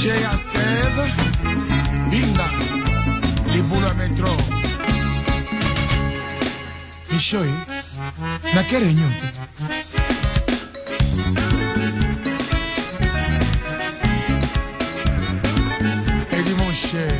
Chez Asteve, Binga, les boules à métro. Michoi, na quelle réunion? Et dis mon cher.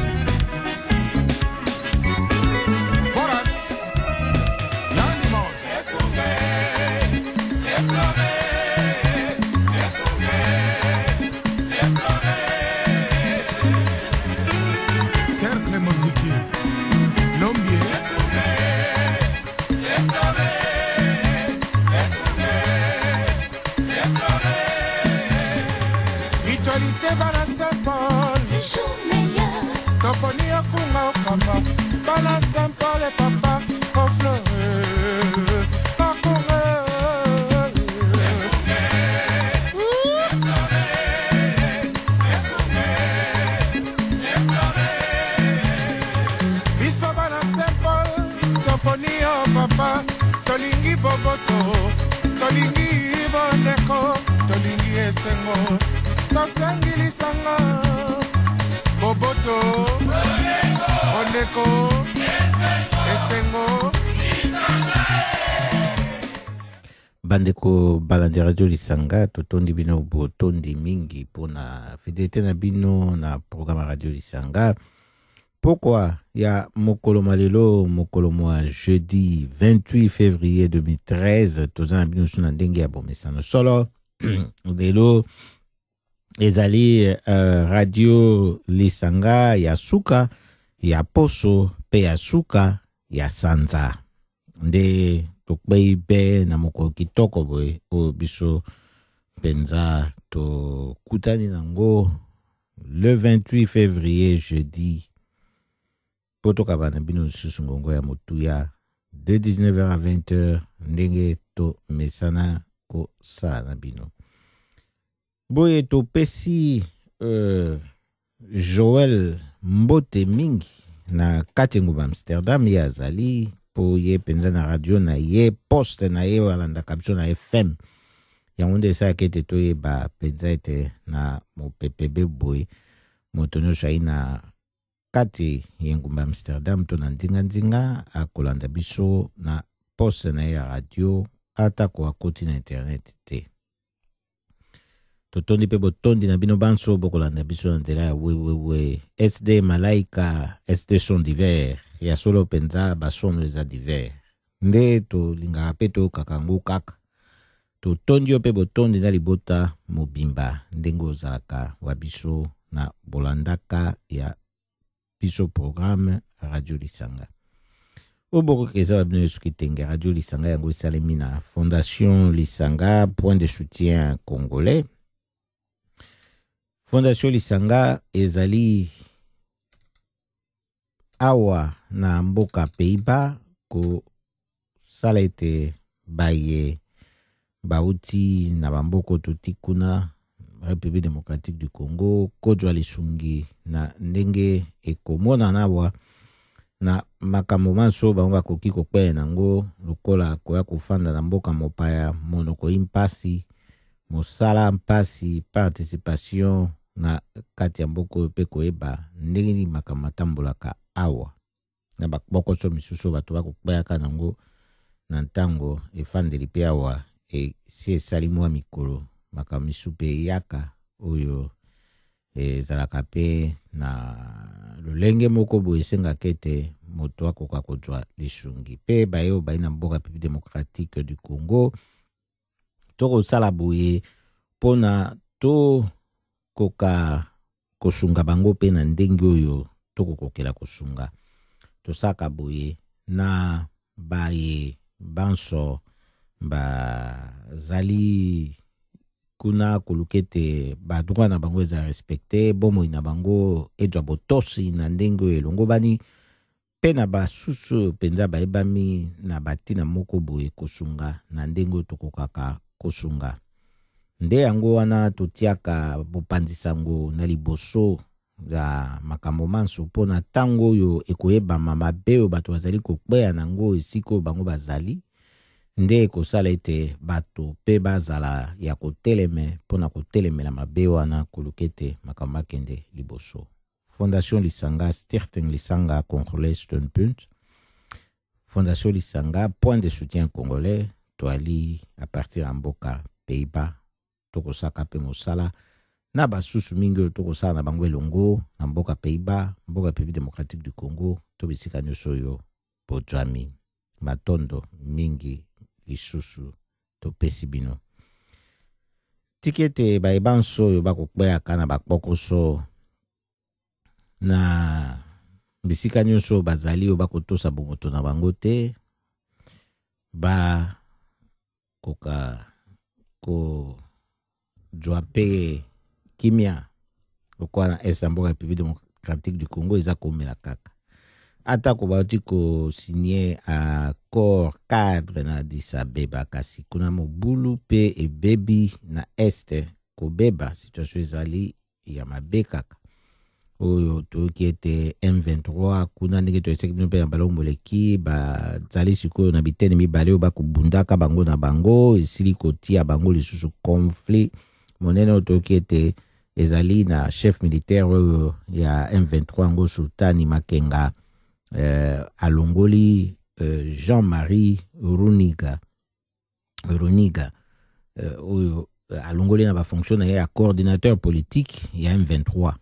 Bana Saint-Paul, toujours meilleur. Toponi Okunga Okamba, Bana Saint-Paul et papa, Ofleur, Okunga. Biso Bana Saint-Paul, Toponi Papa, Tolingi Boboto, Tolingi Boneko, Tolingi Esengo. Tosangili sanga Boboto Oneko Esengo Bandeko balande radio lisanga totondi bino botondi mingi pona fidélité na bino na programme radio lisanga. Pourquoi ya mokolo malelo mokolo mwa jeudi 28 février 2013 tozana bino suna ndenge ya bomesano solo lelo ezali radio lisanga ya suka ya poso pe ya suka ya sanza nde tokbei be na moko kitoko boy o biso penza to kutani nango le 28 février jeudi poto kabana bino susu ngongo ya motuya de 19h à 20h ndenge to mesana ko sana bino. Boye to pesi Joël Mbote mingi na Katengu Amsterdam ya zali po ye penza na radio na ye poste na ye walanda kapso na FM ya onde sa kete to ye ba penza ete na mo PPB boy motono shaina kati yengumba Amsterdam to na ndinga akolanda biso na poste na ya radio ata kwa koti na internet te. Totondi pe botondi na bino banso bokolanda biso na nzela ya we SD Malaika SD son divers ya solo penza basono eza divers nde to linga pe to kakangu kaka totondi pe botondi na libota mobimba ndengo ozalaka wa biso na bolandaka ya biso programme radio lisanga oboko keza wa bino yesu kitenge radio lisanga yango esalemi na Fondation Lisanga point de soutien congolais. Fondation Lisanga ezali awa na mboka Pays-Bas ko sala ete baye bauti na bamboko totikuna République démocratique du Congo kodwa lisungi na ndenge ekomona nawa na makambo manso bango bakoki kokpela nango lokola koya kofanda na mboka mopaya monoko impasi mosala mpasi participation na kati ya mboko pe koyeba ndenge makambo matambolaka awa na bakboko so misusu bato bakokpeyaka nango na ntango efandeli pe awa si esali mwa mikolo makambo misu pe yaka oyo ezalaka pe na lolenge moko boye esengaka ete moto akoka kozwa lisungi pe bayo bayi na mboka République démocratique du Congo tokosala boye mpona to koka kosunga bango pe na ndenge oyo tokokokela kosunga tosaka boye na baye banso bazali kuna kolukete ba droit na bango eza respecté bomoi na bango edwa botosi na ndenge oyo elongo bani pe na basusu penza bayebami na batina moko boye kosunga na ndenge oyo tokokaka kosunga nde yango wana totiaka bopanzisango na liboso ya makambo manso mpona ntango oyo ekoyebama mabe oyo bato bazali kokweya nango esika oyo bango bazali nde ekosala ete bato mpe bazala ya koteleme mpona kotelemela mabe wana koluka ete makambo akende liboso. Fondation Lisanga, Stichting Lisanga Congolais Steunpunt, Fondation Lisanga, point de soutien congolais, toali à partir ya mboka Pays-Bas, tokosaka mpe mosala na basusu mingi oyo tokosala na bango elongo na mboka Pays-Bas, mboka République démocratique du Congo, to bisika nyonso oyo bozwami matondo mingi lisusu topesi bino. Tikete bayebanso oyo bakokweaka na bakpokoso na bisika nyonso bazali oyo bakotosa bongoto na bango te, ba koka kozwa mpe kimia lokola na est ya mboka République démocratique du Congo eza komela kaka. Atako bauti kosigné accord cadre na Addis Abeba kasi kuna mobulu pe ebebi na este kobeba situation ezali ya mabe kaka oyo toyoki ete M23 kuna ndenge toyeseki bino mpe na balongo moleki bazali sikoyo na bitene mibale oyo bakobundaka bango na bango esili kotia bango lisusu conflit monene oyo toyoki ete ezali na chef militaire oyo ya M23 ngo Sultani Makenga alongoli Jean-Marie Runiga oyo alongoli na bafonction na ye ya coordinateur politique ya M23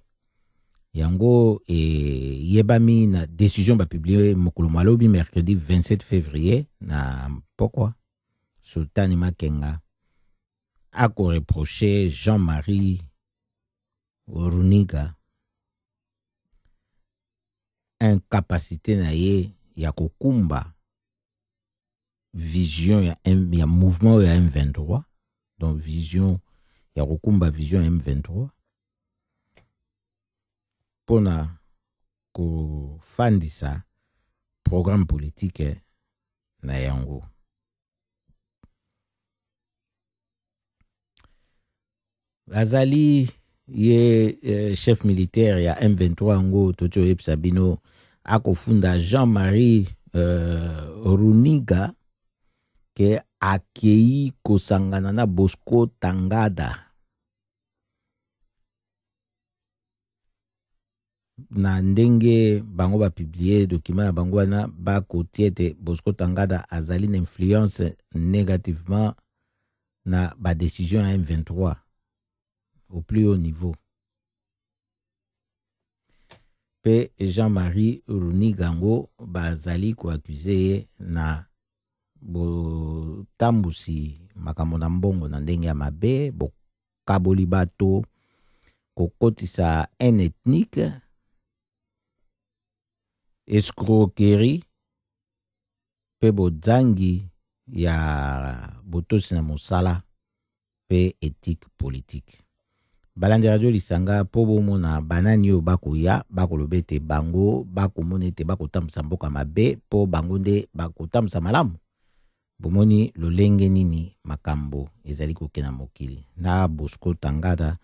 yango yebami na décision bapublie mokolo malobi mercredi 27 février na pokwa Sultani Makenga ako reproché Jean-Marie Runiga incapacité na ye ya kokumba vision ya mouvement ya M23, donc vision ya kokumba vision ya M23 pona kofandisa programme politique na yango. Azali ye chef militaire ya M23 ngo tocho yebisa bino akofunda Jean-Marie Runiga ke akei kosangana na Bosco Tangada na ndenge bango bapublie document na bango wana bakotie ete Bosco Tangada azali na influence négativement na ba décision ya M23 au plus haut niveau. Pe Jean-Marie Runiga ngo bazali ko accusé na botambusi makambo na mbongo na ndenge ya mabe, bokaboli bato, kokotisa haine ethnique, escroquerie, pe bodzangi ya botosi na mosala, pe éthique politique. Balandi radio Lisanga po bomona banani oyo bakoya bakoloba ete bango bakomona ete bakotambusa mboka mabe po bango nde bakotambusa malamu. Bomoni lolenge nini makambo ezali kokena mokili na Bosco Tangada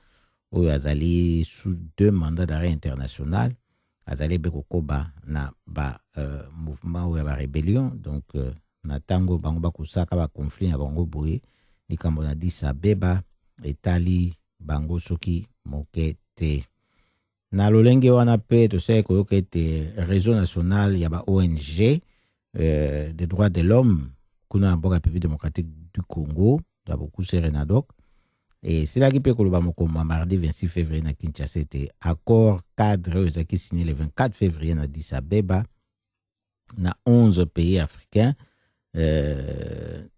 oyo azali sous 2 mandats d'arrêt international, azali bekokoba na ba mouvement oyo ya ba rébellion, donc na tango bango bakosaka ba conflit na bango boye likambo na Addis Abeba etali bango soki moke te. Na lolenge wana pe tosai koyoka ete réseau national ya ba ONG des droits de l'homme kuna na mboka République démocratique du Congo da bokuse Renadoc et c'est là qui peut koloba mokoma mardi 26 février na Kinshasa ete accord cadre ezaki signé le 24 février na Addis Abeba na 11 pays africains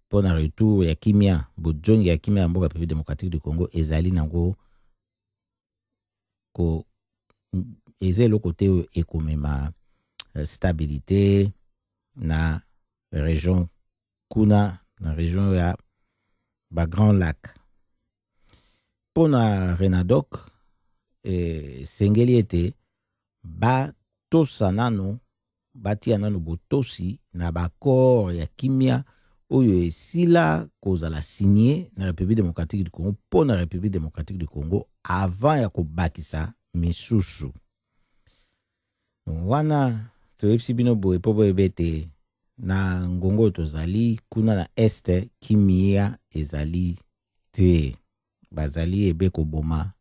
pour un retour ya kimia bojongi ya kimia ya mboka République démocratique du Congo ezali nango ko ezelo côté ekomema stabilité na région kuna na région ya ba Grand Lac. Pona Renadoc sengeli ete ba tosanano batia nano botosi na bakor ya kimia oyo esila kozala signé na République démocratique du Congo pona République démocratique du Congo avant ya kobakisa misusu. Wana toyebisi bino boye po boyebete na ngongo tozali kuna na este kimia ezali te bazali ebe koboma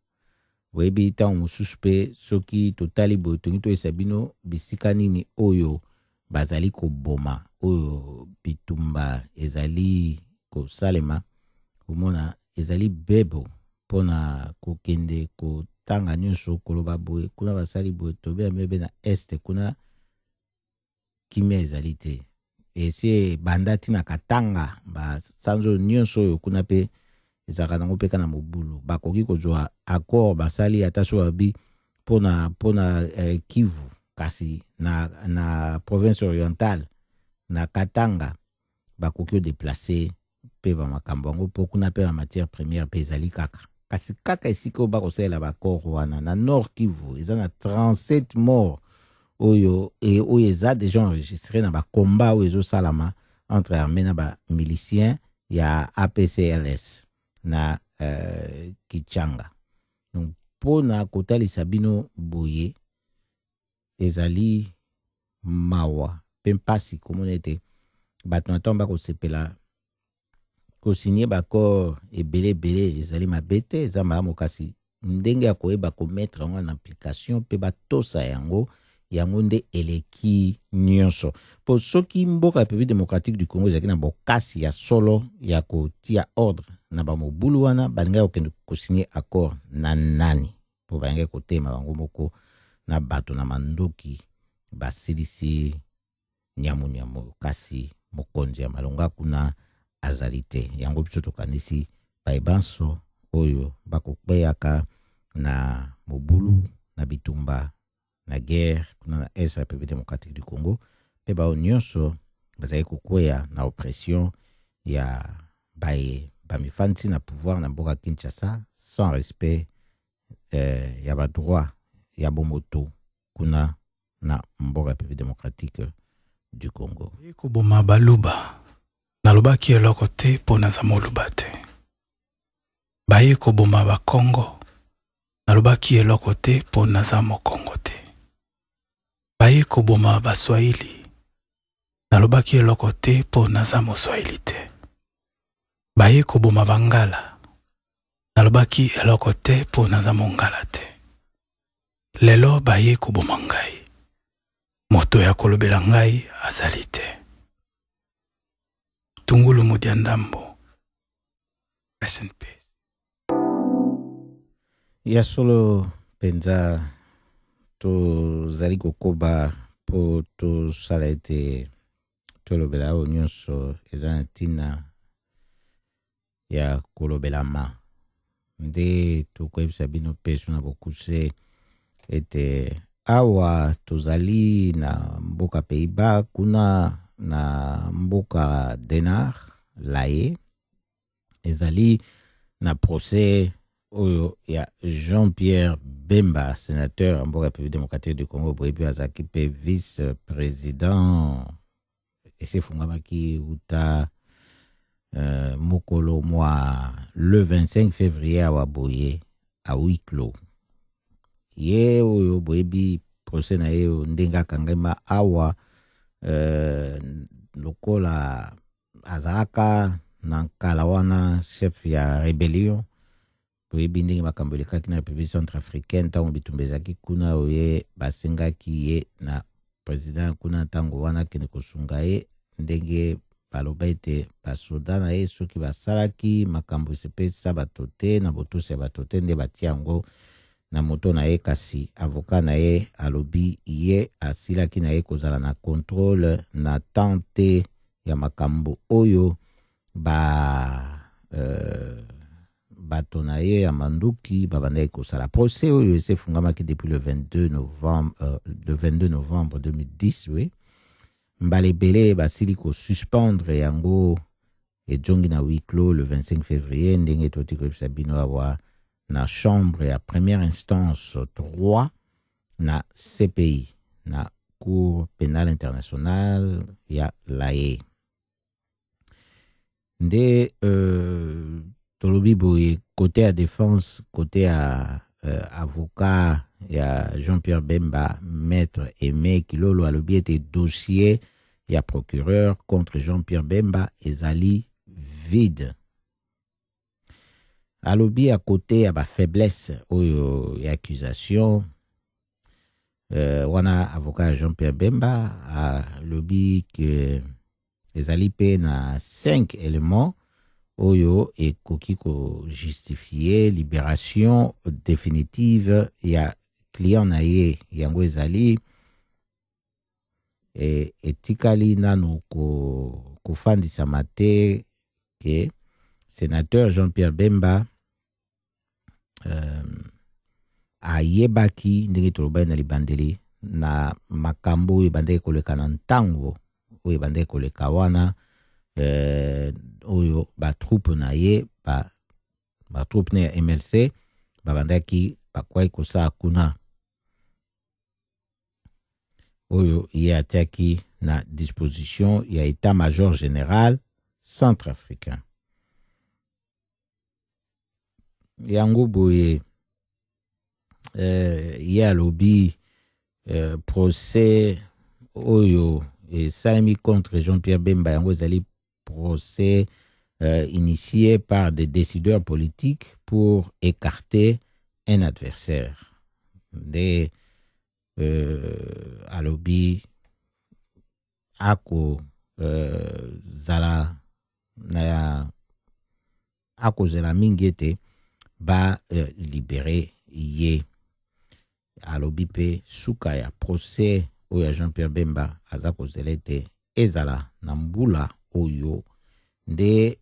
webi ntango mosusu mpe soki totali boye tongi toyesa bino bisika nini oyo bazali koboma oyo bitumba ezali kosalema komona ezali bebo mpona kokende kotanga nyonso koloba boye kuna basali boye tobeya mebe na este kuna kimia ezali te esi banda ntina katanga basanzo nyonso oyo kuna mpe ezalaka nango mpe kana mobulu bakoki kozwa accord basali ata so babi mpona Kivu kasi na province orientale na Katanga bakoki odeplace mpe bamakambo yango mpo kuna mpe bamatière première mpe ezali kaka kasi kaka esika oyo bakosalela baccord wana na Nord Kivu eza na 37 morts oyo eza déjà enregistré na bakomba oyo ezosalama entre armée na bamilicien ya APCLS na Kichanga. Donc mpona kotalisa bino boye ezali mawa mpe mpasi komona ete bato na ntango bakosepela kosigné baccord ebele ezali mabe te eza malamu kasi ndenge ya koyeba komettre yango na application mpe batosa yango nde eleki nyonso po soki mboka ya République démocratique du Congo ezalaki na bokasi ya solo ya kotia ordre na bamobulu wana balingai kokende kosigné accord na nani po balingai kotema bango moko na bato na mandoki basilisi nyamu kasi mokonzi ya malonga kuna azali te yango biso tokanisi bayebanso oyo bakokpeyaka na mobulu na bitumba na guerre kuna na est République démocratique du Congo mpe bao nyonso bazali kokweya na oppression ya baye bamifandi na pouvoir na mboka Kinshasa sans respect ya badroit ya bomoto kuna na mboka République démocratique du Congo. Ekoboma baluba nalobaki eloko te mpo naza moluba te. Baye koboma bakongo nalobaki eloko te mpo naza mokongo te. Baye koboma baswahili nalobaki eloko te mpo naza moswahili te. Baye koboma bangala nalobaki eloko te mpo naza mongala te. Lelo baye koboma ngai moto ya kolobela ngai azali te. Tungulu Mudiandambo. Rest in peace. Ya solo penza to zali kokoba po to sala ete tolobela o nyonso eza ntina ya kolobelama nde tokoyebisa bino peso na bokuse ete awa tozali na mboka Pays-Bas kuna na mboka Denar Laye ezali na procès oyo ya Jean-Pierre Bemba sénateur en mboka République démocratique du Congo boyebi azaki pe vice-président esefungamaki uta mokolo mwa le 25 février awa boye à huis clos ye oyo boyebi procès na ye ndenge akangama awa lokola azalaka na nkala wana chef ya rébellion boyebi ndenge makambo elekaki na République centrafricaine ntango bitumba ezalaki kuna oye basengaki ye na président kuna ntango wana kende kosunga ye ndenge baloba ete basoda na ye soki basalaki makambo esepesa bato te na botosi ya bato te nde batia yango na moto na ye kasi avocat na ye alobi ye asilaki na ye kozala na contrôle na tante ya makambo oyo bato na ye ya manduki babandaki kosala procès oyo esefungamaki depuis le 22 novembre 2010 oui. Mbala ebele basili kosuspendre yango ejongi na huis clos le 25 février ndenge toti koyebisa bino awa na chambre ya première instance 3 na CPI na Cour pénale internationale ya l'AE. Nde tolobi boye côté ya défense côté ya avocat ya Jean-Pierre Bemba maître Aimé Kilolo alobi ete dossier ya procureur contre Jean-Pierre Bemba ezali vide. Alobi à côté ya ba faiblesse oyo ya accusation wana avocat Jean-Pierre Bemba alobi que ezali pe na 5 éléments oyo ekoki ko justifier libération définitive ya client na ye yango ezali etikali nanu kofandisama te ke sénateur Jean-Pierre Bemba ayebaki ndenge tolobai na libandeli na makambo oyo ebandaki koleka na ntango oyo ebandaki koleka wana oyo batroupe na ye batroupe na ya MLC babandaki bakwai kosala kuna oyo ye atiaki na disposition ya état-major général centrafricain. Yango boye ye alobi procès oyo esalemi contre Jean-Pierre Bemba yango ezali procès initié par des décideurs politiques pour écarter un adversaire. De alobi ako zala na ako zela mingete ba libéré ye. Alobi pe suka ya procès oyo Jean-Pierre Bemba azako zelete ezala na mbula oyo nde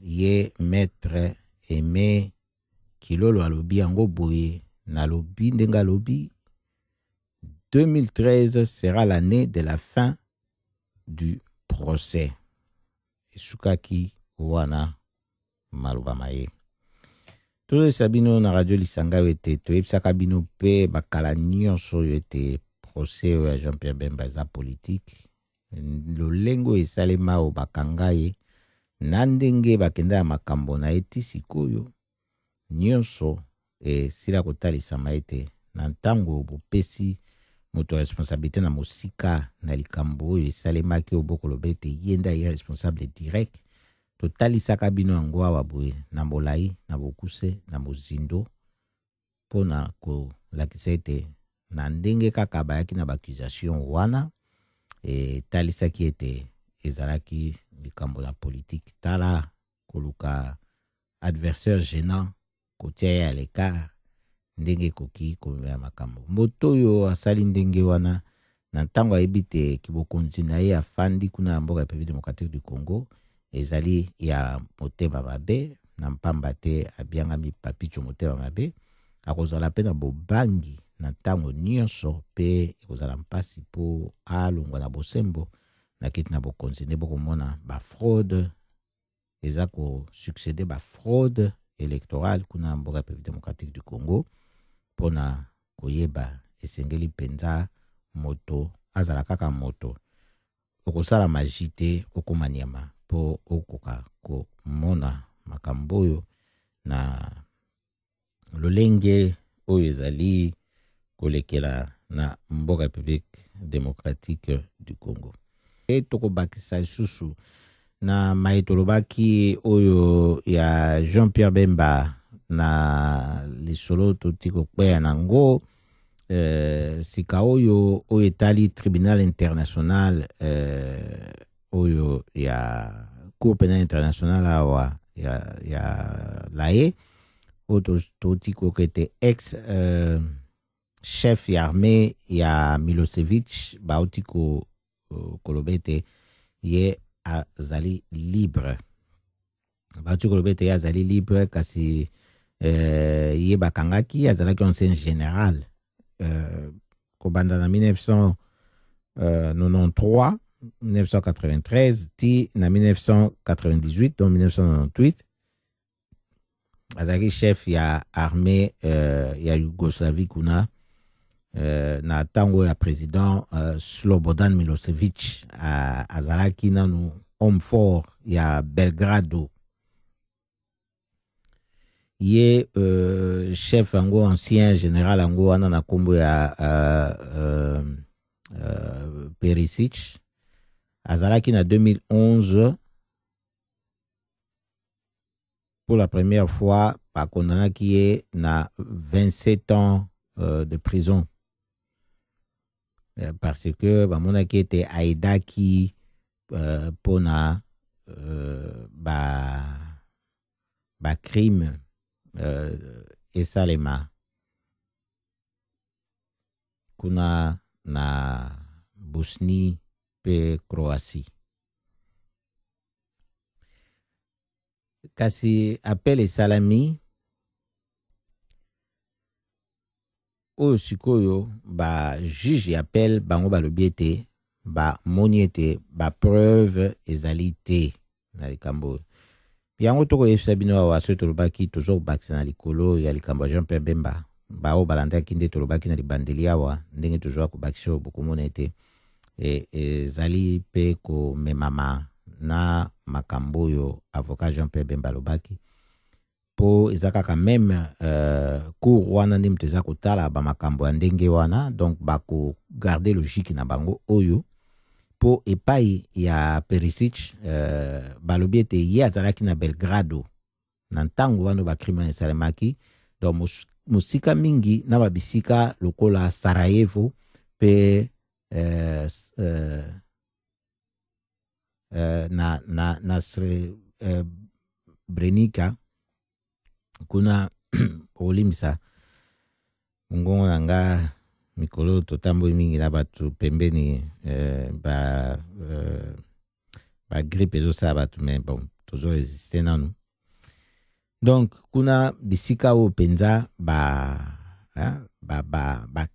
ye maître Aimé Kilolo alobi yango boye na lobi ndenga lobi 2013 sera l'année de la fin du procès. Esukaki wana maluba maye. Tout sabino na radio lisanga wete to epsaka bino pe bakala nyonso yote procès ya Jean-Pierre Bemba za politique. Lolengo esalema o bakangaye na ndenge bakenda ya makambo na eti sikoyo nyonso sila kotalisama ete na ntango bopesi moto responsabilité na mosika na likambo oyo esalemaki obokolo bete yenda ye responsable direct totalisaka bino yango awa boye na molai na bokuse na mozindo mpona kolakisa ete na ndenge kaka bayaki na baccusation wana talisaki ete ezalaki likambo la politique tala koluka adversaire gênant kotia ye à l'écart ndenge koki komema makambo moto oyo asali ndenge wana na ntango ayebi te kibokonzi na ye afandi kuna ya mboka ya République démocratique du Congo ezali ya motema mabe na mpamba te abiangami papicho motema mabe akozala pe na bobangi na ntango nyonso pe ekozala mpasi po alongwa na bosembo na kiti na bokonzi nde bokomona bafraude eza kosuccéder bafraude électorale kuna ya mboka ya République démocratique du Congo pona koyeba esengeli penza moto azala kaka moto okosala magie te okomanyama po okoka komona makambo oyo na lolenge oyo ezali kolekela na mboka République démocratique du Congo. Tokobakisa lisusu na maitolobaki oyo ya Jean-Pierre Bemba na lisolo totiko kweya nango sika oyo etali tribunal international oyo ya cour pénale internationale awa ya lae oyo totiko kete ex chef ya armée ya Milosevic baotiko kolobete ye azali libre baotiko kolobete ye azali libre kasi ye bakangaki azalaki ancien général kobanda na 1993 1993 ti na 1998 donc 1998 azalaki chef ya armée ya Yougoslavie kuna na tango ya président Slobodan Milosevic azalaki nanu homme fort ya Belgrado ye chef ango ancien général ango wana na kombo ya Perisic azalaki na 2011 pour la première fois bakondamnaki ye na 27 ans de prison parce que bamonaki ete aidaki mpona crime esalema kuna na Bosnie pe Croatie. Kasi appel esalami oyo sikoyo juge appel bango balobi ete moni ete preuve ezali te na likambo oyo. Yango tokoyebisa bino awa soki tolobaki tozobakisa na likolo ya likambo ya Jean-Pierre Bemba bao balandaki nde tolobaki na libandeli awa ndenge tozwa kobakisa oyo bokomona ete ezali mpe komemama na makambo oyo avocat Jean-Pierre Bemba alobaki po eza kaka meme cour wana nde moto eza kotala bamakambo ya ndenge wana, donc bakogarde logique na bango oyo po epai ya Perisic balobi ete ye azalaki na Belgrado na ntango wana bacrime esalemaki, donc mosika mingi na babisika lokola Sarajevo pe na Srebrenica kuna olimisa ngongo na nga mikolo totamboli mingi na batu pembeni ba grippe ezosala batu mais bon tozo resiste nanu. Donc kuna bisika oyo penza ba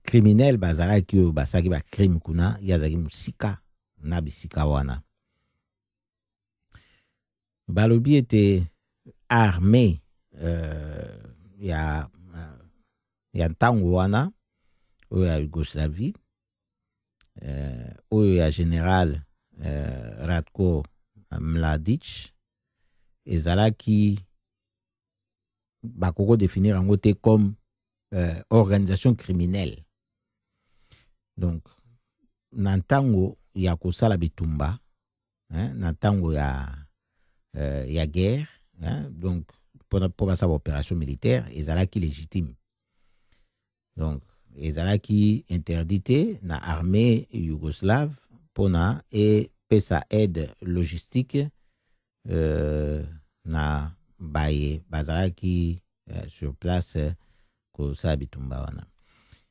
criminel bazalaki oyo basaki ba crime kuna yazaki musika na bisika wana. Balobi ete armée ya ntango wana oyo ya Yougoslavie oyo ya général Ratko Mladic ezalaki bakoko définir yango te comme organisation criminelle. Donc na ntango ya kosala bitumba na ntango ya guerre, donc pour basa opération militaire ezalaki légitime. Donc ezalaki interdité na armée yougoslave pona et pesa aide logistique na baye bazalaki sur place kosala bitumba wana.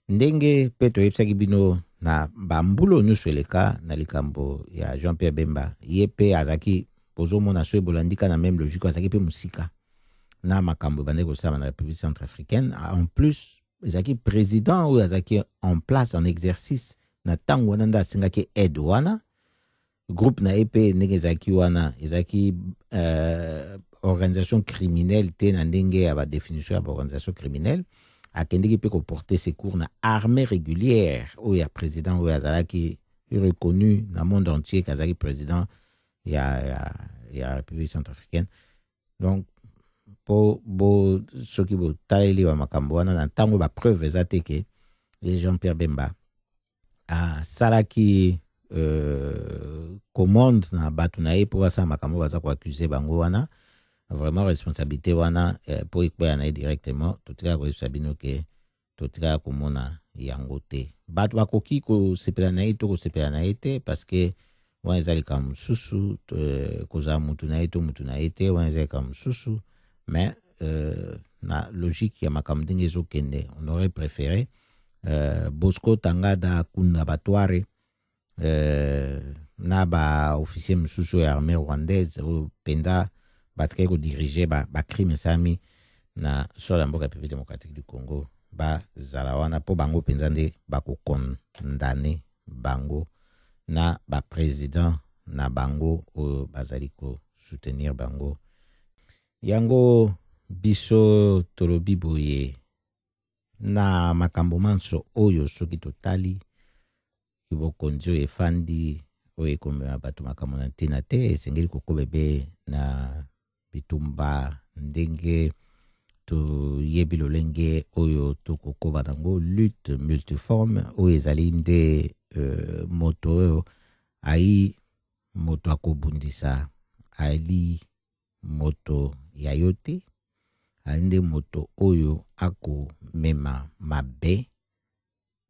Ndenge pe toyebisaki bino na bambulo nyonso eleka na likambo ya Jean-Pierre Bemba ye pe azaki bozomona so ebolandika na même logique azaki pe musika na makambo bande kosala na République centrafricaine. En plus ezaki président oyo azaki en place en exercice na tango wana nda asengaki aide wana groupe na EP ndenge ezaki wana ezaki organisation criminelle te na ndenge ya ba définition ya organisation criminelle akendeki pe ko porter secours na armée régulière oyo ya président oyo azalaki reconnu na monde entier kazaki président ya République centrafricaine. Donc po soki bo taleli wa makambo wana na ntango ba preuve eza te ke Jean-Pierre Bemba salaki commande na batu na ye po basala makambo baza ko accuser bango wana vraiment responsabilité wana po ikweya na ye directement totika ko sabino ke totika komona yango te batu bakoki ko sepela na ye to ko sepela na ye te parce que wana ezali ka mosusu kozala mutu na ye to mutu na ye te wana ezali ka mosusu. Mais na logique ya makambo ndenge ezokende on aurait préféré Bosco Tangada Kunda Batware na ba officier mosusu ya armée rwandaise oyo penza batikaki kodiriger ba crime esami na sol ya mboka ya République démocratique du Congo bazala wana mpo bango penza nde bakokondane bango na baprésident na bango oyo bazali kosoutenir bango. Yango biso tolobi boye na makambo manso oyo soki totali kibokonzi oyo efandi oyo ekomema bato makambo na ntina te esengeli kokobebe na bitumba ndenge toyebi lolenge oyo tokokoba nango lutte multiforme oyo ezali nde moto oyo ayi moto akobundisa ali moto ya yo te, ali nde moto oyo akomema mabe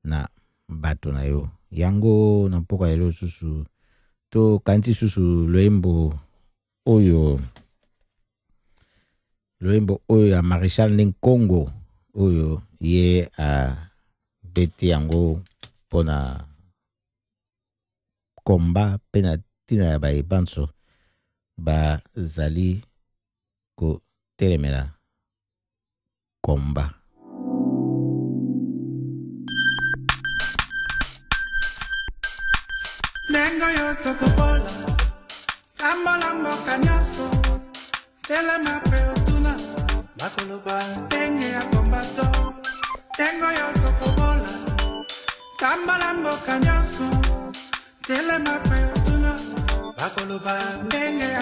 na bato na yo. Yango na mpoka lelo susu to kanti susu loyembo oyo ya Maréchal Nkongo oyo ye a beti yango pona komba pena tina ya bayebanso bazali ko telemela komba. Nengo yo tokobola Kambola mboka nyaso Telema peotuna Bakoloba Denge ya kombato Nengo yo tokobola Kambola mboka nyaso Telema peotuna Bakoloba Denge ya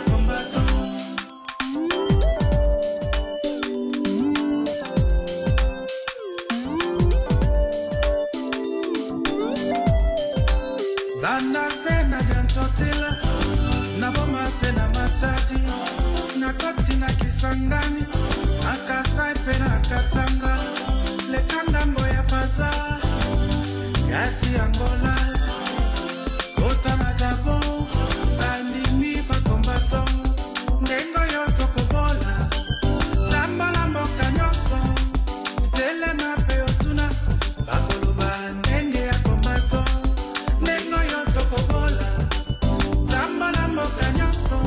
kombato Banda sena jantotila na boma pena matadi na koti na kisangani akasai pena katanga lekanda mboya pasa kati Angola kota na Gabon bandi mi pa kombato ndengo yo tokobola lamba lambo kanyoso telema peotuna bakoloba ndenge ya kombato ndengo yo tokobola lamba lambo kanyoso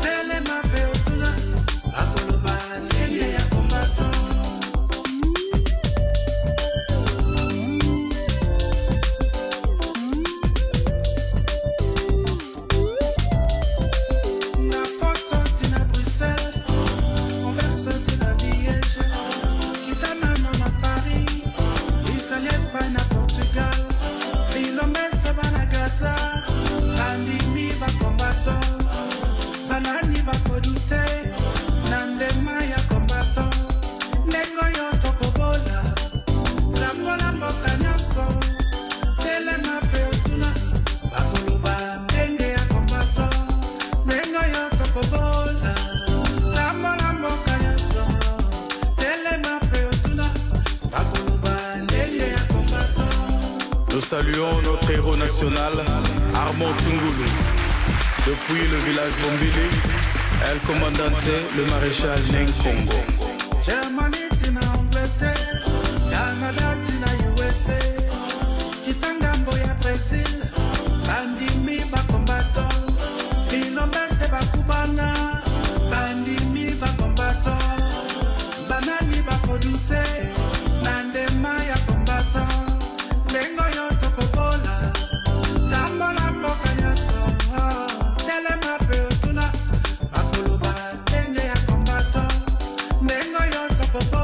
telema peotuna bakoloba ndenge ya kombato. Nous saluons notre héros national, Armand Tungulu. Depuis le village Bombili, El Commandante, le maréchal Nkongo. Germany tina Angleterre, Canada tina USA, Kitangambo ya Brazil, bandimi ba combatto, Bilombese ba Cubana, bandimi ba combatto, banani ba kodute, nandema ya combatto, lengo yo tokobola, tambola mboka nyaso, telema peotuna, bakoloba, denge ya combatto, lengo yo tokobola.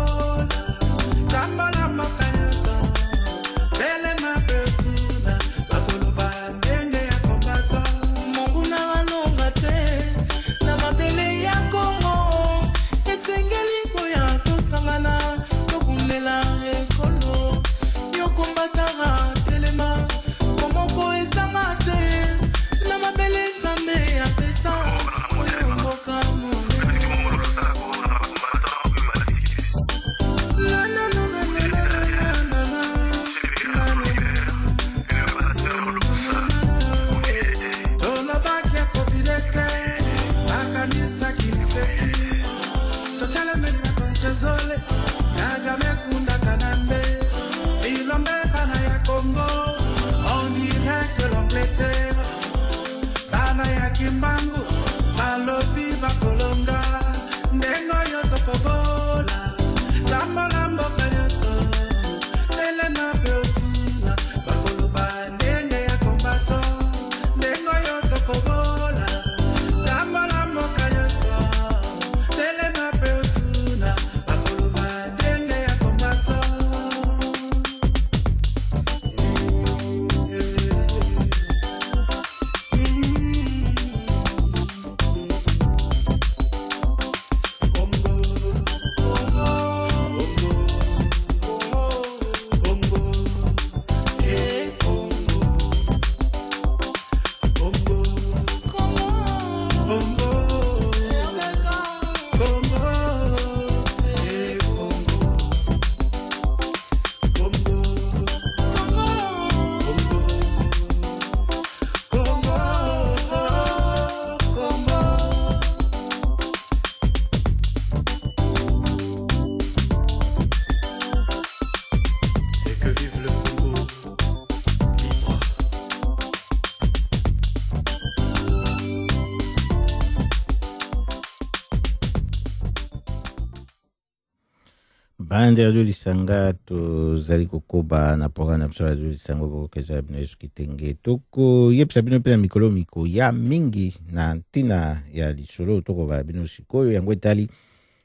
Bande radio lisanga tozali kokoba na programme na biso radio lisango kokeza bino yesu kitenge toko yebisa bino mpe na mikolo miko ya mingi na ntina ya lisolo tokoba bino sikoyo yango etali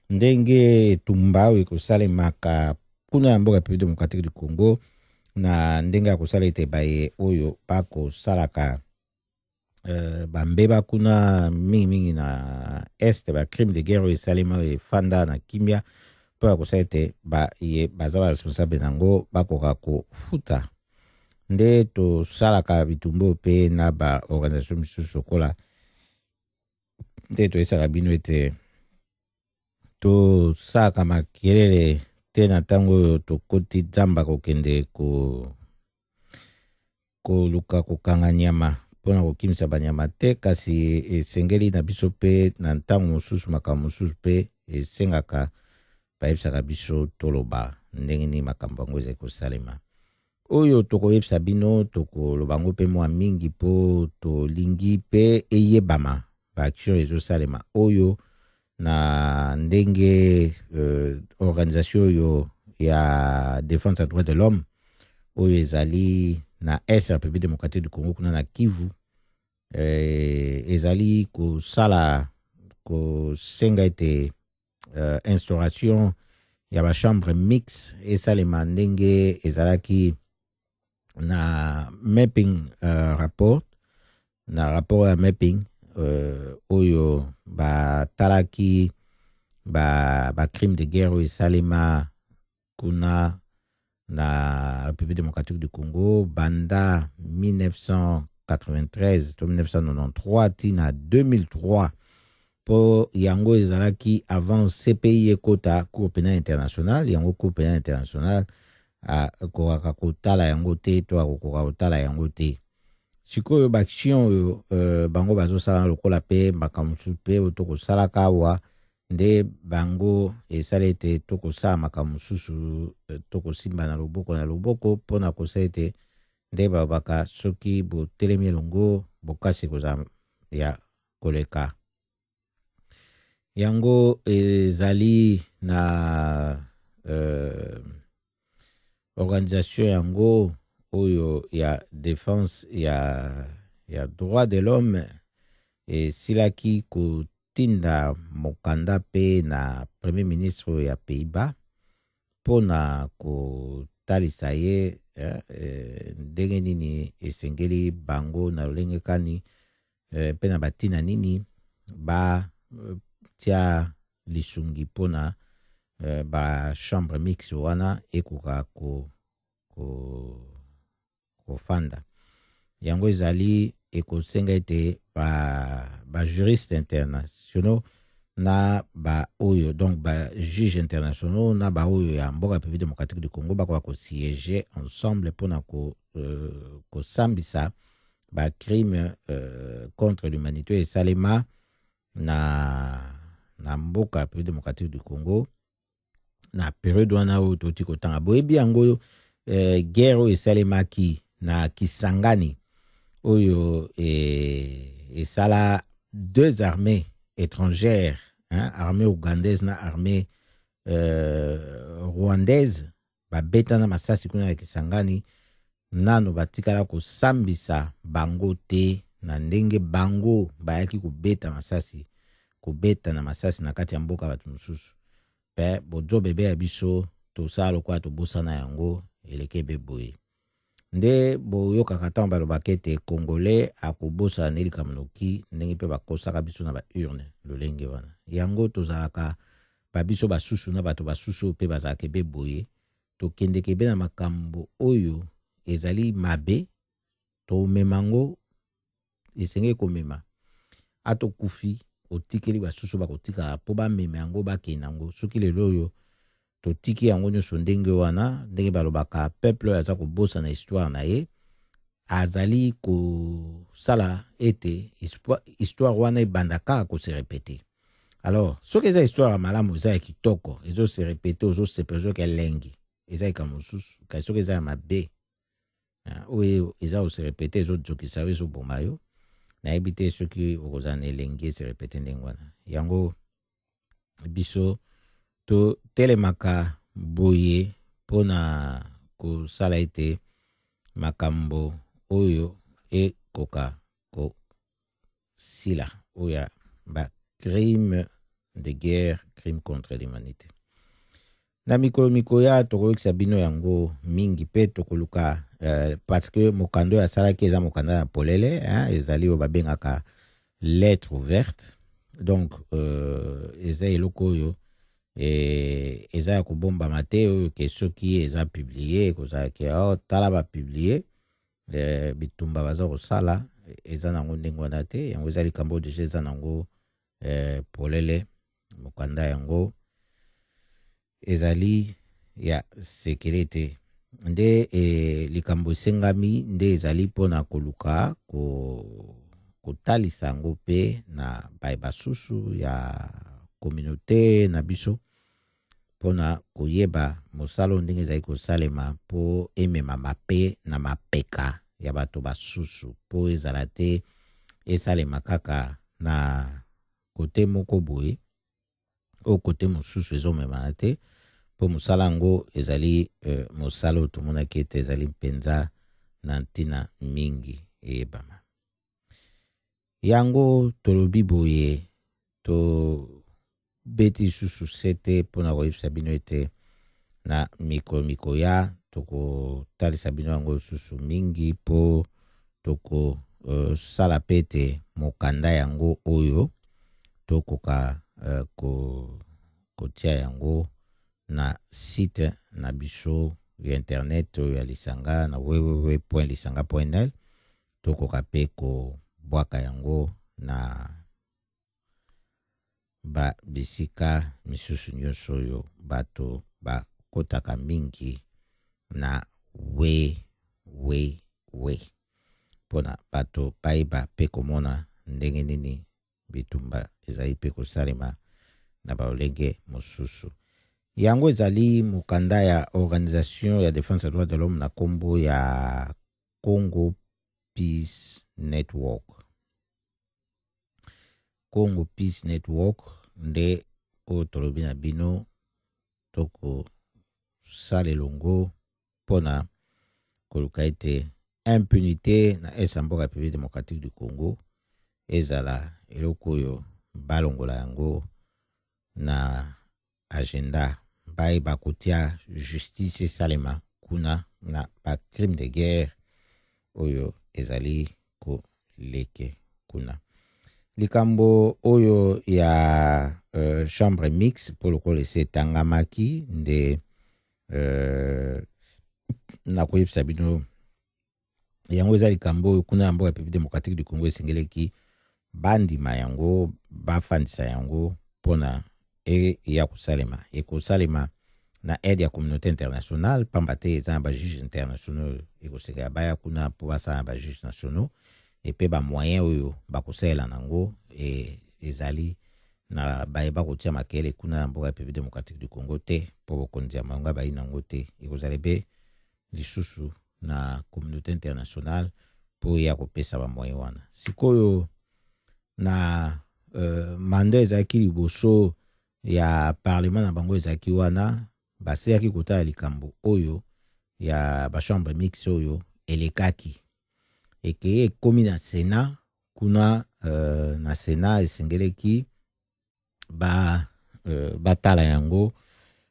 ndenge etumba oyo ekosalemaka kuna ya mboka République démocratique du Congo na ndenge ya kosala ete baye oyo bakosalaka bambeba kuna mingi na este ba crime de guerre oyo esalema efanda na kimia mpo ya kosala ete baza ba responsable nango bakoka kofuta nde tosalaka bitumba mpe na ba organisation misusu lokola nde toyesaka bino ete tosalaka makelele te na ntango oyo tokoti nzamba kokende koluka kokanga nyama mpona kokimisa banyama te kasi esengeli na biso mpe na ntango mosusu makambo mosusu mpe esengaka bayebisaka biso toloba ndenge nini makambo yango ezali kosalema oyo tokoyebisa bino tokoloba ngo mpe mwa mingi mpo tolingi mpe eyebama baaction ezosalema oyo na ndenge organisation oyo ya défense ya droit de l'homme oyo ezali na République démocratique du Congo kuna na Kivu ezali kosala kosenga ete instauration ya ba chambre mixte esalema ndenge ezalaki na mapping rapport ya mapping oyo batalaki ba crime de guerre oyo esalema kuna na République démocratique du Congo banda 1993 to 1993 tina 2003 po yango ezalaki avant CPI ekota Cour pénale internationale yango Cour pénale internationale akokaka kotala yango te to akokoka kotala yango te sikoyo baaction oyo bango bazosala lokola mpe makambo mosusu mpe oyo tokosalaka awa nde bango esala ete tokosala makambo mosusu tokosimba na loboko mpona kosala ete nde babaka soki botelemi elongo bokasi kozala ya koleka yango ezali na organisation yango oyo ya défense ya droit de l'homme esilaki kotinda mokanda pe na premier ministre ya Pays-Bas mpona kotalisa ye ndenge nini esengeli bango na lolenge kani pe na batina nini batia lisungi mpona ba chambre mixte wana ekoka kofanda yango ezali ekosenga ete ba juriste internationaux na ba oyo donc ba juge internationaux na ba oyo ya mboka République démocratique du Congo bakoka kosiéger ensemble mpona kosambisa ba crime contre l'humanité esalema na mboka République démocratique du Congo na période wana oyo toti kotanga boyebi yango guerre oyo esalemaki na Kisangani oyo esala deux armées étrangères armée ougandaise na armée rwandaise babetana masasi kuna ya Kisangani nano batikala kosambisa bango te na ndenge bango bayaki kubeta na masasi na kati ya mboka batu mosusu pe bozo bebe ya biso tosala lokwa tobosana yango eleke beboye nde boyokaka ntango balobaka ete congolais akobosana nelika noki ndenge mpe bakosaka biso na baurne lolenge wana yango tozalaka babiso basusu na bato basusu mpe bazalaka beboye tokendeke be na makambo oyo ezali mabe tomemango esengeli komema atokufi otikeli basusu bakotikala mpo bamema yango bakende yango soki lelo oyo totiki yango nyonso ndenge wana ndenge balobaka peuple oyo aza kobosa na histoire na ye azali kosala ete histoire wana ebandaka kose repete alors soki eza histoire ya malamu eza ya kitoko ezose repete ozosepa ezoki elengi eza eka mosusu kasi soki eza ya mabe oyo eza ose repete ezozokisa yo ezoboma yo nayebi te soki okozala na elengi ese repete ndenge wana yango biso to telemaka boye pona kosala ete makambo oyo ekoka kosila oyo ba crime de guerre, crime contre l'humanité. Na mikolo ya tokoyokisa bino yango mingi pe tokoluka parce que mokando ya salaki eza mokanda ya polele ezali oyo babengaka lettre ouverte. Donc eza eloko oyo eza ya kobombama te oyo ke soki eza publié kozalaki tala bapublié bitumba baza kosala eza nango ndenge wana te, yango eza likambo deja eza nango polele mokanda yango ezali ya sekele te nde likambo esengami nde ezali mpona koluka kotalisa yango mpe na basusu ya communauté na biso mpona koyeba mosala ndenge ezali kosalema mpo ememama mpe na mapeka ya bato basusu mpo ezala te esalema kaka na kote moko boye o kote mosusu ezomemana te mpo mosala yango ezali mosala oyo tomonaki ete ezali mpenza na ntina mingi eyebama. Yango tolobi boye beti susu sete pona koyebisa bino ete na mikolo ya tokotalisa bino yango susu mingi po toko sala pete mokanda yango oyo tokoka kotia yango na site na biso ya internet oyo ya lisanga na www.lisanga.nl tokoka pe kobwaka yango na bisika misusu nyonso oyo bato bakotaka mingi na we mpona bato bayeba pe komona ndenge nini bitumba ezali pe kosalema na baolenge mosusu. Yango ezali mokanda ya Organisation ya Défense des droits de l'homme na kombo ya Congo Peace Network. Congo Peace Network nde oyo tolobi na bino toko sale longo pona koluka ete impunité na esamboka République démocratique du Congo ezala eloko oyo balongola yango na agenda bayeba kotia justice esalema kuna na ba crime de guerre oyo ezali koleke kuna. Likambo oyo ya chambre mixte pour lokolo ese etangamaki nde na koyebisa bino yango eza likambo oyo kuna ya mboka République démocratique du Congo esengeleki bandima yango bafandisa yango mpona ya kosalema ekosalema na aide ya communauté internationale pamba te eza na bajuge internationaux ekoseka baya kuna mpo basala na bajuge nationaux epe bamoyen oyo bakosalela nango ezali na bayeba kotia makele kuna na mboka République démocratique du Congo te mpo bokonzi ya malonga bayi nango te ekozala be lisusu na communauté internationale mpo ya kopesa bamoyen wana. Sikoyo na manda ezalaki liboso ya parlement na bango ezalaki wana baseyaki kotala likambo oyo ya bachambre mixte oyo elekaki eke ekomi na Sénat kuna na Sénat esengeleki batala yango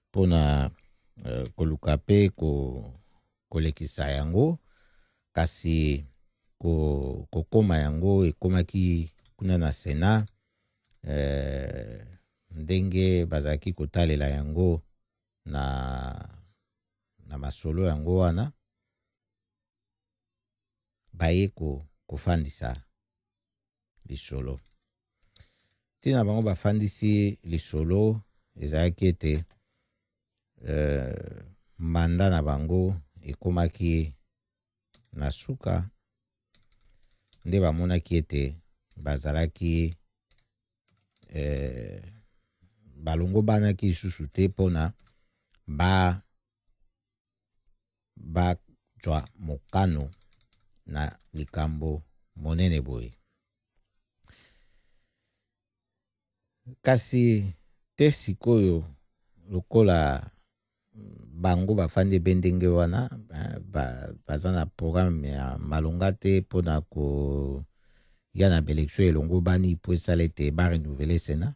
mpona koluka pe kolekisa yango kasi kokoma yango ekomaki kuna na Sénat ndenge bazalaki kotalela yango na masolo yango wana baye kofandisa lisolo tina bango bafandisi lisolo ezalaki ete manda na bango ekomaki na suka nde bamonaki ete bazalaki balongo banaki lisusu te mpona bajwa mokano na likambo monene boye. Kasi te sikoyo lokola bango bafandi bendenge wana baza na programme ya malonga te mpona ko ya na baelektio elongo bani po esala ete barenouveler Sénat.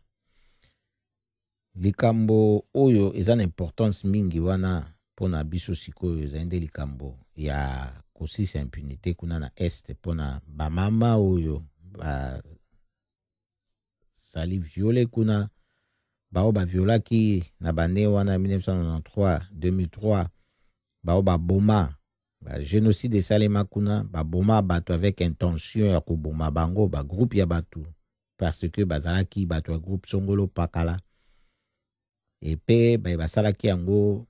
Likambo oyo eza na importance mingi wana mpona biso sikoyo eza nde likambo ya kosisa impunité kuna na este mpona bamama oyo basali viole kuna bao baviolaki na bane wana 1993 2003 bao baboma génocide esalema kuna baboma bato avec intention ya koboma bango bagroupe ya bato parce que bazalaki bato ya groupe Songolo Pakala epe basalaki yango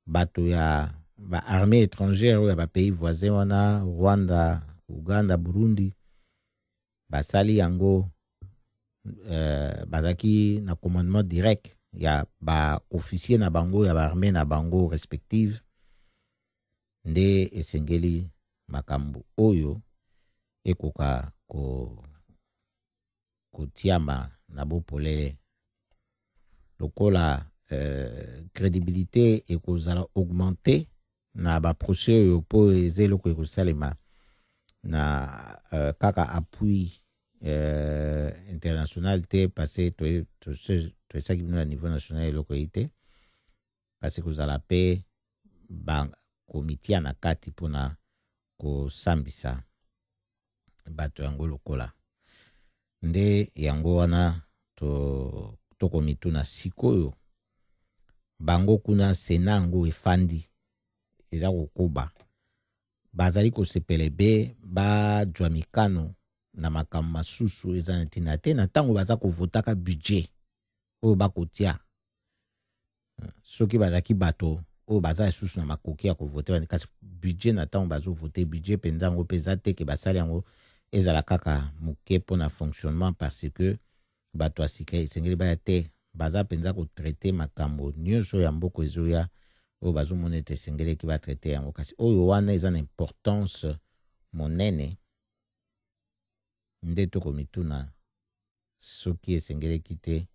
bato ya armée étrangère ya pays voisin wana Rwanda, Uganda, Burundi basali yango bazaki na commandement direct ya officier na bango ya armée na bango respective nde esengeli makambo oyo ekoka kotiama na bopolele lokola crédibilité ekozala augmenter na baprocès oyo po ezeloko ekosalema na kaka appui international te parce toesaki bino na niveau national eloko ite kasi kozala pe komiti na kati mpona kosambisa bato yango lokola nde yango wana tokomituna sikoyo bango kuna Sénat yango efandi eza kokoba bazali kosepele be bajwa mikano na makambo masusu eza na ntina te na ntango baza kovotaka budget oyo bakotia soki bazalaki bato oyo baza lisusu na makoki ya kovote kasi budget na ntango bazovote budget mpenza yango mpe eza te ke basali yango ezala kaka moke mpona fonctionnement parce que bato ya sika esengeli baya te baza mpenza kotraite makambo nyonso ya mboka ezoya oyo bazomona ete esengeleki batraite yango kasi oyo wana eza na importance monene nde tokomituna soki esengeleki te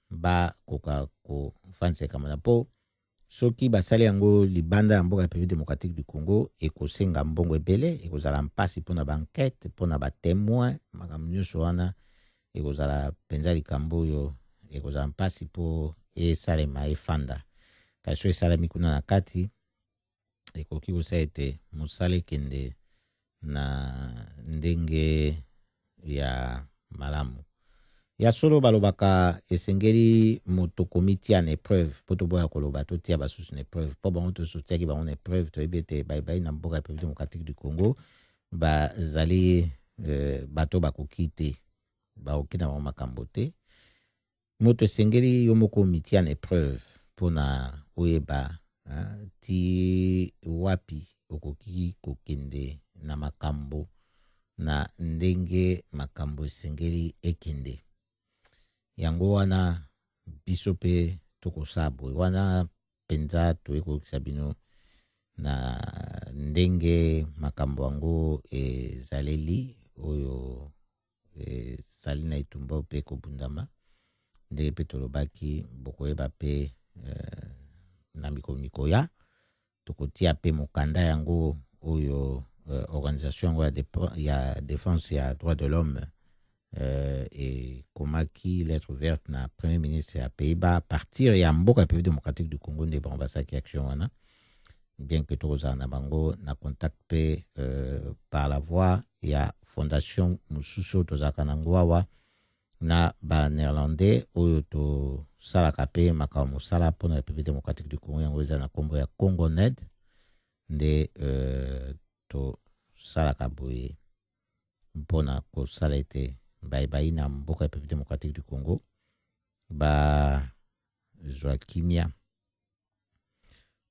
bakoka kofandisa ekamana mpo soki basali yango libanda ya mboka ya République démocratique du Congo ekosenga mbongo ebele ekozala mpasi mpona bankete mpona batémoin makambo nyonso wana ekozala mpenza likambo oyo ekozala mpasi mpo esalema efanda kasi so esalami kuna na kati ekoki kosala ete mosala ekende na ndenge ya malamu ya solo balobaka esengeli moto komiti ya na épreuve po toboya koloba totia basusu na épreuve po bango tosotiaki bango na épreuve toyebi ete bayibayi na mboka ya République démocratique du Congo bazali bato bakoki te bakoki na bango makambo te moto esengeli yo moko omiti ya na épreuve mpona oyeba ti wapi okoki kokende na makambo na ndenge makambo esengeli ekende yango wana biso pe tokosala boye wana mpenza toyekokisa bino na ndenge makambo yango ezaleli oyo ezali na etumba mpe kobundama ndenge mpe tolobaki bokoyeba mpe na mikolo ya tokotia mpe mokanda yango oyo organisation yango ya défense ya droit de l'homme ekomaki lettre ouverte na premier ministre ya Pays-Bas à partir ya mboka ya République démocratique du Congo nde bango basalaki action wana bien que tokozala na bango na contact mpe par la voie ya fondation mosusu tozalaka nango awa na banéerlandais oyo tosalaka mpe makambo mosala mpona République démocratique du Congo yango eza na nkombo ya Congo Ned nde tosalaka boye mpona kosala ete bayibayi na mboka ya République démocratique du Congo bazwa kimia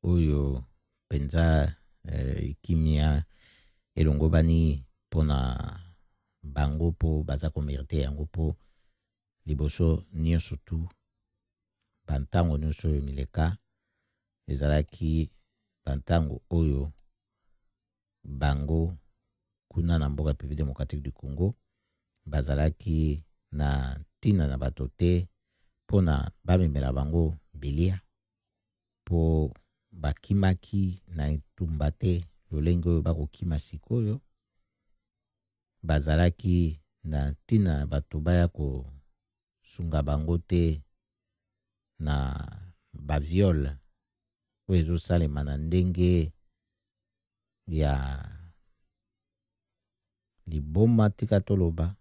oyo mpenza kimia elongo bani mpona bango mpo baza komerite yango mpo liboso nyonso tu bantango nyonso oyo mileka ezalaki bantango oyo bango kuna na mboka ya République démocratique du Congo bazalaki na ntina na bato te pona bamemela bango belia po bakimaki na etumba te lolenge oyo bakokima sikoyo bazalaki na ntina bato baya kosunga bango te na baviole oyo ezosalema na ndenge ya liboma tika toloba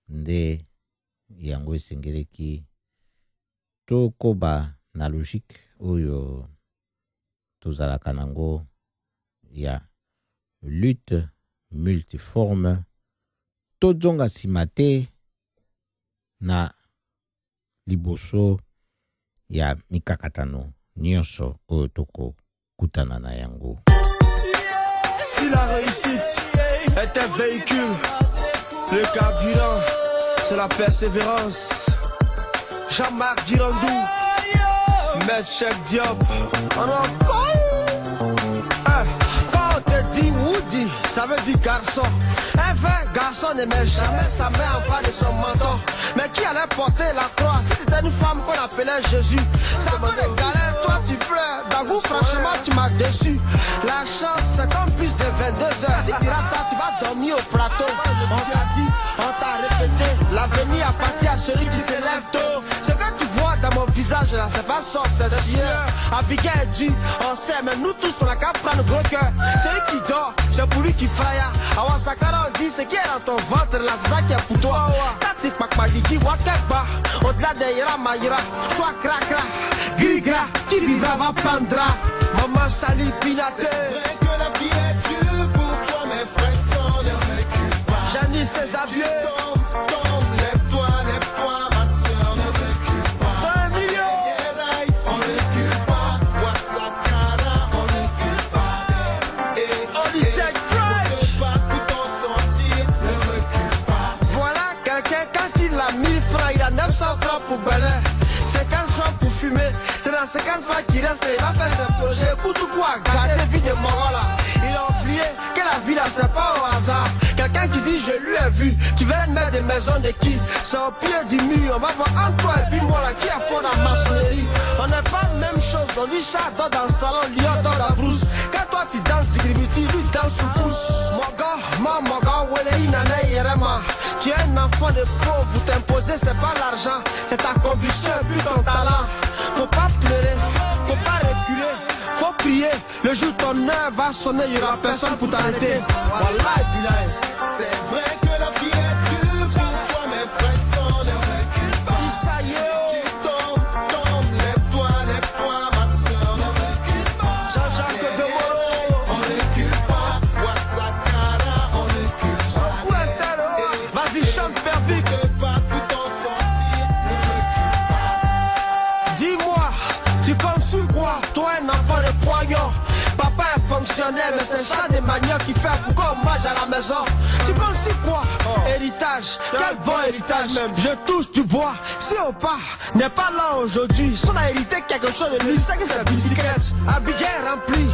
nde yango esengeleki tokoba na logique oyo tozalaka nango ya lutte multiforme tozonga nsima te na liboso ya mikakatano nyonso oyo tokokutana na yango. Si la réussite est un véhicule, le carburant c'est la persévérance. Jean-Marc Girandou, Maître Cheikh Diop, on a encore. Quand on te dit Woody, ça veut dire garçon. Un vrai garçon ne met jamais sa main en bas de son menton. Mais qui allait porter la croix si c'était une femme qu'on appelait Jésus? Ça donne des galères, toi tu pleures. Dagou, franchement tu m'as déçu. La chance c'est comme plus de 22h. Si tu rates ça, tu vas dormir au plateau. On t'a dit, on t'a répété, l'avenir appartient à celui qui se lève tôt. Ce que tu vois dans mon visage là, c'est pas sorte, c'est fier. Abigail dit, on sait, mais nous tous on a qu'à prendre gros cœur. Celui qui dort, c'est pour lui qui fraya. Awa Sakara on dit, ce qui est dans ton ventre là, c'est ça qui est pour toi. Tati Pakmaliki, Wakekba, au-delà de Yera Mayra, soit Krakra, Grigra, qui vivra va prendra. Maman Sali Pinate. C'est vrai que la vie est dure pour toi, mes frères sans ne recule pas. Janice Césabier. Tombe, lève-toi, ma soeur, ne recule pas. Dans un million. On recule pas. Wasakara, on recule pas. Et On y take fresh. ne pas tout en sortir, ne recule pas. Voilà quelqu'un, quand il a 1000 francs, il a 900 francs pour Belin, 50 francs pour fumer. C'est dans 50 francs qu'il reste, il va faire ses projets. Écoute quoi, garder vie de Moro là. Il a oublié que la vie là, c'est pas au hasard. Quelqu'un qui dit, je lui ai vu, qui veut mettre des maisons de qui? C'est au pied du mur. On va voir entre toi et puis moi là, qui a fond la maçonnerie. On n'est pas même chose. On dit chat dort dans le salon, lion dort dans la brousse. Quand toi tu danses Zigrimiti, lui danse sous pouce. Mon gars, Wele Inane Yerema. Tu es un enfant de pauvre, vous t'imposer, c'est pas l'argent, c'est ta conviction et puis ton talent. Faut pas pleurer, faut pas reculer, faut prier. Le jour ton heure va sonner, il y aura personne pour t'arrêter. Wallahi billahi. C'est vrai que la vie est dure pour toi, mes frères sans ne recule pas. Ça y est, Tu tombes, lève-toi, ma soeur, ne recule pas. Jean-Jacques de Moro. On recule pas. Wasakara, on recule pas. Où est-ce que vas-y, chante père Vic. Ne pas tout en sortir, ne recule pas. Dis-moi, tu comptes sur quoi? Toi un enfant de poignard. Papa est fonctionnaire, mais c'est le chat des maniocs qui fait pourquoi on mange à la maison. Tu comptes sur quoi? Héritage, quel bon héritage même. Je touche du bois, si on part, n'est pas là aujourd'hui. Si on a hérité quelque chose de lui, c'est que c'est bicyclette. Abigail remplie,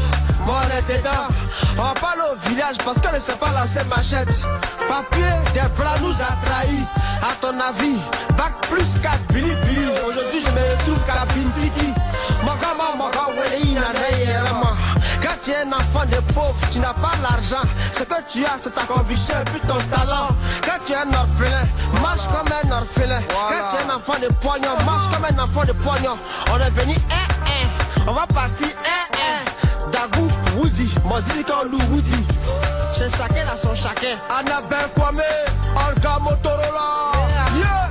moi on est dedans. On va pas aller au village parce qu'on ne sait pas lancer machette. Papier des blancs nous a trahis. À ton avis, bac plus 4 Billy Billy. Aujourd'hui je me retrouve qu'à Bintiki. Moga, Wele Inane Yerema. Quand tu es un enfant de pauvre, tu n'as pas l'argent. Ce que tu as, c'est ta conviction et puis ton talent. Quand tu es un orphelin, marche comme un orphelin. Quand tu es un enfant de poignard, marche comme un enfant de poignard. On est venu on va partir Dagou, Woody, Mozika Lou Woody. C'est chacun à son chacun. Annabelle Kwame, Olga Motorola, yeah.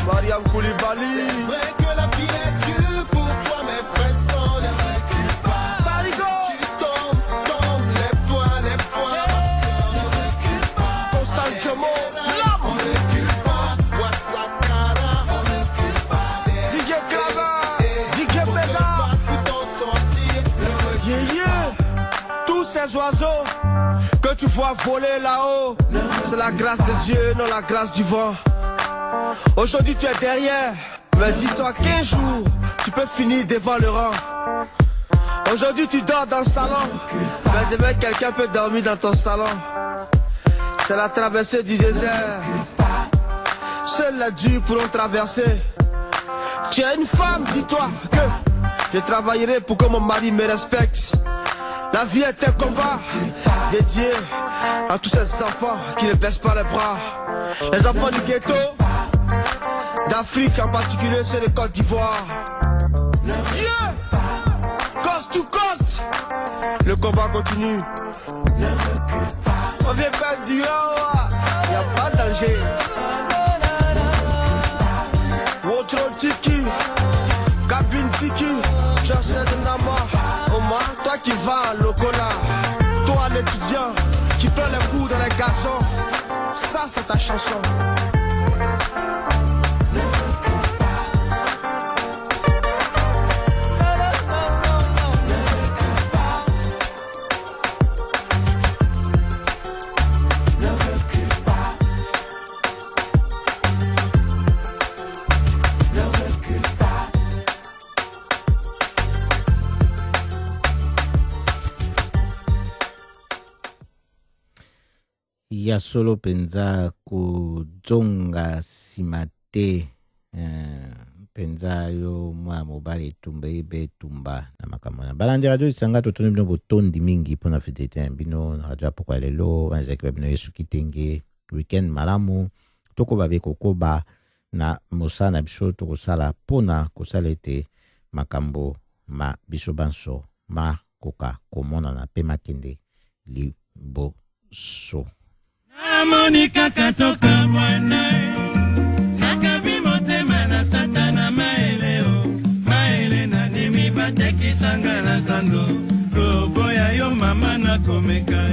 Mariam Koulibaly. C'est vrai que la vie est dure pour toi, mes frères sans ne recule pas. Barigo. Tu tombes, lève-toi, ma soeur, ne recule pas. Constant Jomo, On recule pas. Wasakara, on recule pas. DJ Clava, DJ On ne Mega. pas tout en sortir, ne recule Yeah, yeah. Tous ces oiseaux que tu vois voler là-haut, c'est la grâce de Dieu, non la grâce du vent. Aujourd'hui tu es derrière, mais dis-toi qu'un jour tu peux finir devant le rang. Aujourd'hui tu dors dans le salon, mais demain quelqu'un peut dormir dans ton salon. C'est la traversée du désert. Seuls les durs pourront traverser. Tu es une femme, dis-toi que je travaillerai pour que mon mari me respecte. La vie est un combat dédié à tous ces enfants qui ne baissent pas les bras. Les enfants du ghetto, d'Afrique en particulier, ceux de Côte d'Ivoire. Yeah! Coast to coast, le combat continue. On vient pas du haut, y a pas de danger. Wotro Tiki, Cabine Tiki, Joseph Nama, Omar, toi qui vas à Lokola, toi l'étudiant qui prend les coups dans les garçons, ça c'est ta chanson. Ya solo penza kuzonga simate penza yo mwa mobali tumba ibe tumba na makamona balandi radio isanga totoni bino botondi mingi pona fidete bino radio pokwa lelo anzaki bino yesu kitenge weekend malamu toko babe kokoba na mosana biso tokosala pona kosalete makambo ma biso banso ma koka komona na pe makende liboso. Monica katoka mwana nakabi motema na satana maele na nimi bateki sangala zando koboya yo mama na komeka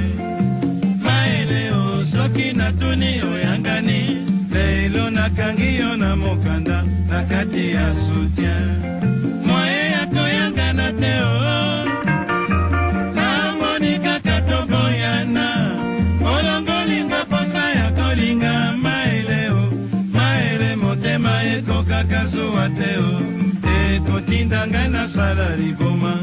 maele o soki natuni oyangani lelo nakangi yo na mokanda na kati ya soutien moye ya koyangana te o na Monica katoka yana linga maele motema ekoka kazuwa teo ekotinda ngai na sala liboma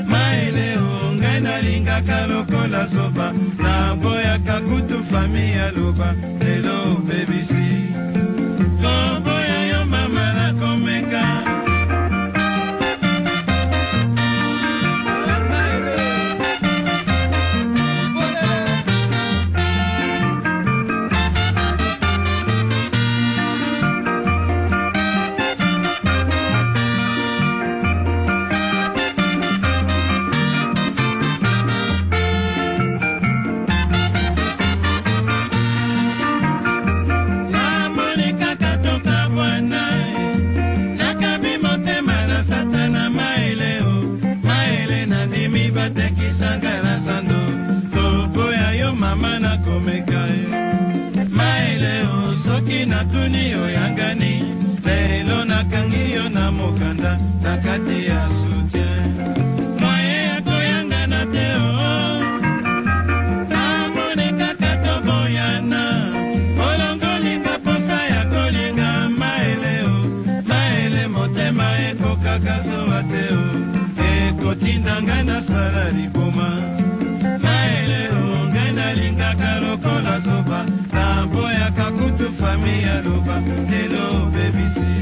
maele o ngai nalingaka lokola zoba na boyaka kutu fami ya loba lelo bebisi koboya yo mama na komeka. Tekisangala sando koboya yo mama na komeka maele o soki natuni oyangani lelo nakangi yo na mokanda na kati ya soutien moye ya koyangana te o na Monica katoboyana olongolinga posa ya kolinga maele motema ekokaka zowa te o kotinda ngai na sala liboma maele o ngai nalingaka lokola zoba na boyaka kutu fami ya loba lelo bebisi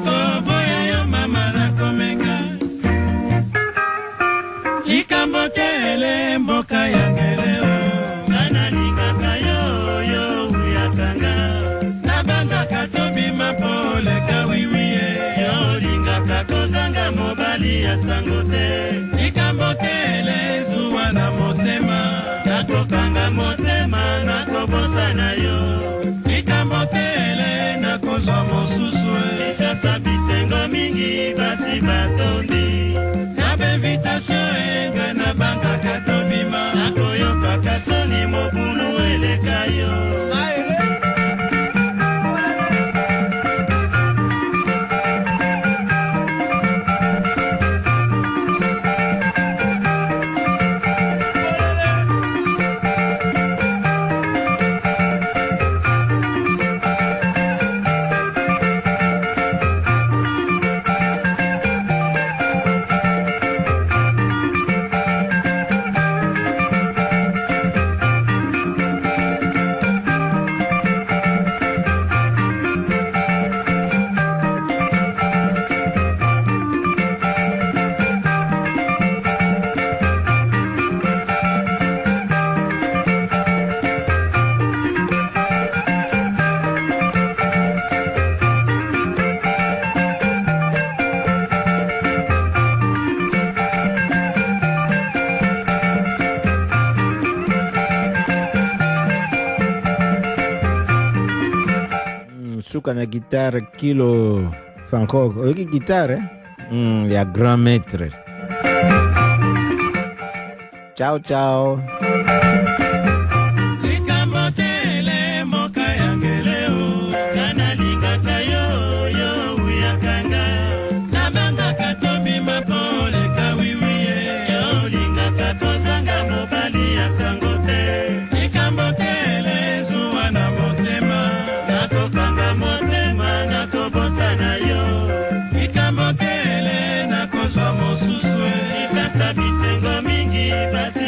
koboya yo mama na komeka likambo tele mboka yangele o ngai nalingaka yo uyakanga nabangaka tobima po leka wiwiye yo lingaka kozanga mobali ya sango te likambo tele zuwa na motema nakokanga motema nakobosa na yo likambo tele nakozwa mosusu lisasa bisengo mingi basi batondi na beinvitation enga na bangaka tobima nakoyokaka soni mobulu eleka yo Luka na guitare Kilo Fancock. Oyoki guitare? Ya grand maître. Ciao, ciao. Bisengo mingi basi